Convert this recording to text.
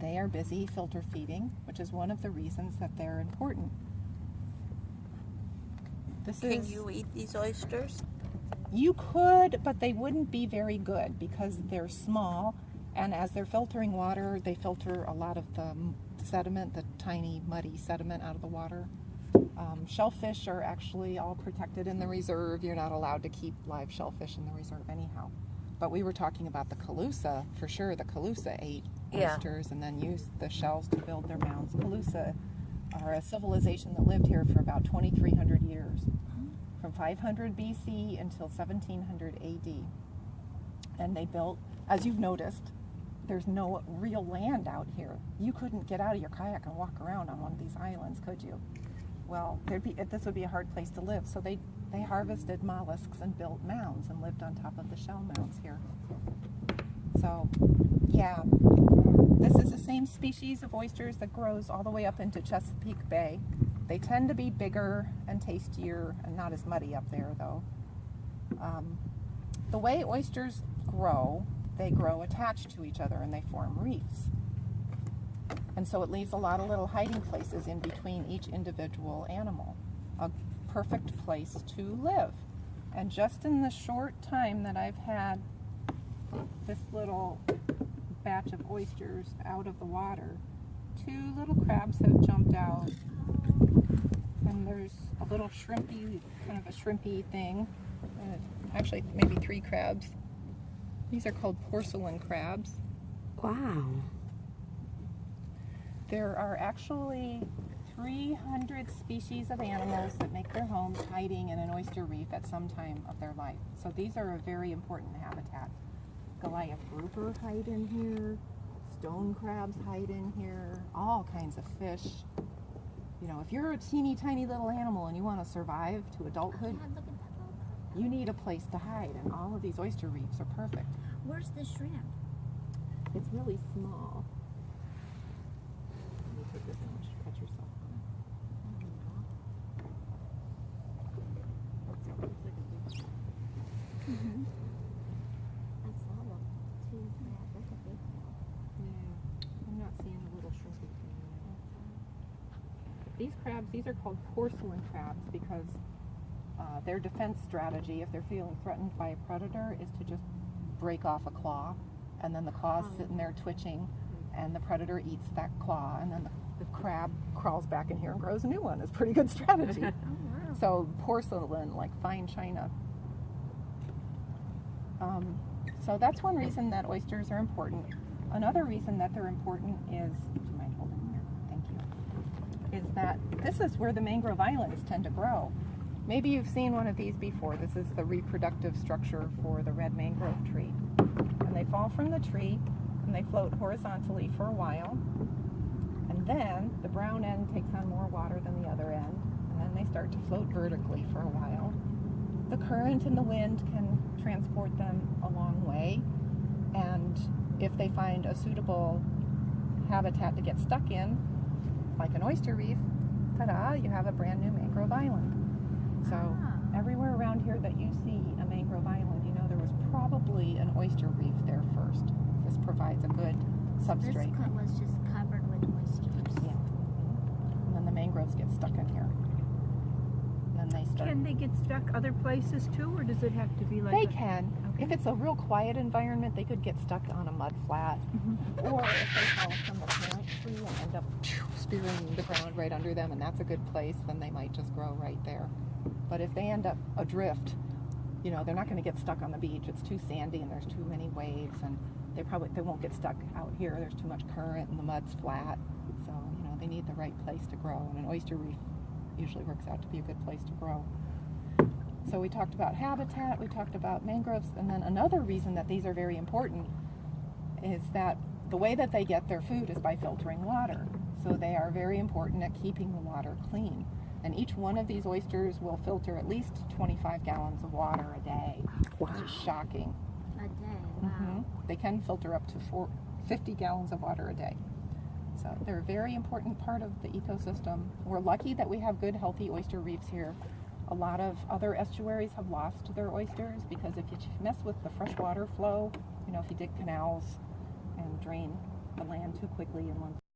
they are busy filter feeding, which is one of the reasons that they're important. Can you eat these oysters? You could, but they wouldn't be very good because they're small, and as they're filtering water, they filter a lot of the sediment, the tiny muddy sediment out of the water. Shellfish are actually all protected in the reserve. You're not allowed to keep live shellfish in the reserve anyhow. But we were talking about the Calusa, for sure. The Calusa ate oysters and then used the shells to build their mounds. Calusa are a civilization that lived here for about 2,300 years, from 500 BC until 1700 AD. And they built, as you've noticed, there's no real land out here. You couldn't get out of your kayak and walk around on one of these islands, could you? Well, this would be a hard place to live. So they harvested mollusks and built mounds and lived on top of the shell mounds here. So, yeah, this is the same species of oysters that grows all the way up into Chesapeake Bay. They tend to be bigger and tastier and not as muddy up there, though. The way oysters grow, they grow attached to each other and they form reefs. And so it leaves a lot of little hiding places in between each individual animal. A perfect place to live. And just in the short time that I've had this little batch of oysters out of the water, 2 little crabs have jumped out. And there's a little shrimpy, kind of a shrimpy thing. Actually, maybe 3 crabs. These are called porcelain crabs. Wow. There are actually 300 species of animals that make their homes hiding in an oyster reef at some time of their life. So these are a very important habitat. Goliath grouper hide in here, stone crabs hide in here, all kinds of fish. You know, if you're a teeny tiny little animal and you want to survive to adulthood, you need a place to hide, and all of these oyster reefs are perfect. Where's the shrimp? It's really small. Let me take this and just cut yourself on it. Mm-hmm. I saw them. 2 crabs. That's a big one. Yeah, I'm not seeing the little shrimpy thing. These crabs, these are called porcelain crabs because their defense strategy, if they're feeling threatened by a predator, is to just break off a claw, and then the claw's sitting there twitching, and the predator eats that claw, and then the crab crawls back in here and grows a new one. It's a pretty good strategy. Oh, wow. So porcelain, like fine china. So that's one reason that oysters are important. Another reason that they're important is, do you mind holding here? Thank you. Is that this is where the mangrove islands tend to grow. Maybe you've seen one of these before. This is the reproductive structure for the red mangrove tree. And they fall from the tree and they float horizontally for a while. And then the brown end takes on more water than the other end. And then they start to float vertically for a while. The current and the wind can transport them a long way. And if they find a suitable habitat to get stuck in, like an oyster reef, ta-da, you have a brand new mangrove island. So everywhere around here that you see a mangrove island, you know there was probably an oyster reef there first. This provides a good substrate. This was just covered with oysters. Yeah. And then the mangroves get stuck in here. And then they start. Can they get stuck other places too, or does it have to be like They can. Okay. If it's a real quiet environment, they could get stuck on a mud flat. Or if they fall from the parent tree and end up spearing the ground right under them, and that's a good place, then they might just grow right there. But if they end up adrift, you know, they're not going to get stuck on the beach. It's too sandy and there's too many waves, and they won't get stuck out here. There's too much current and the mud's flat. So, you know, they need the right place to grow, and an oyster reef usually works out to be a good place to grow. So we talked about habitat, we talked about mangroves, and then another reason that these are very important is that the way that they get their food is by filtering water. So they are very important at keeping the water clean. And each one of these oysters will filter at least 25 gallons of water a day, which is shocking. A day, wow. They can filter up to 50 gallons of water a day. So they're a very important part of the ecosystem. We're lucky that we have good, healthy oyster reefs here. A lot of other estuaries have lost their oysters because if you mess with the freshwater flow, you know, if you dig canals and drain the land too quickly in one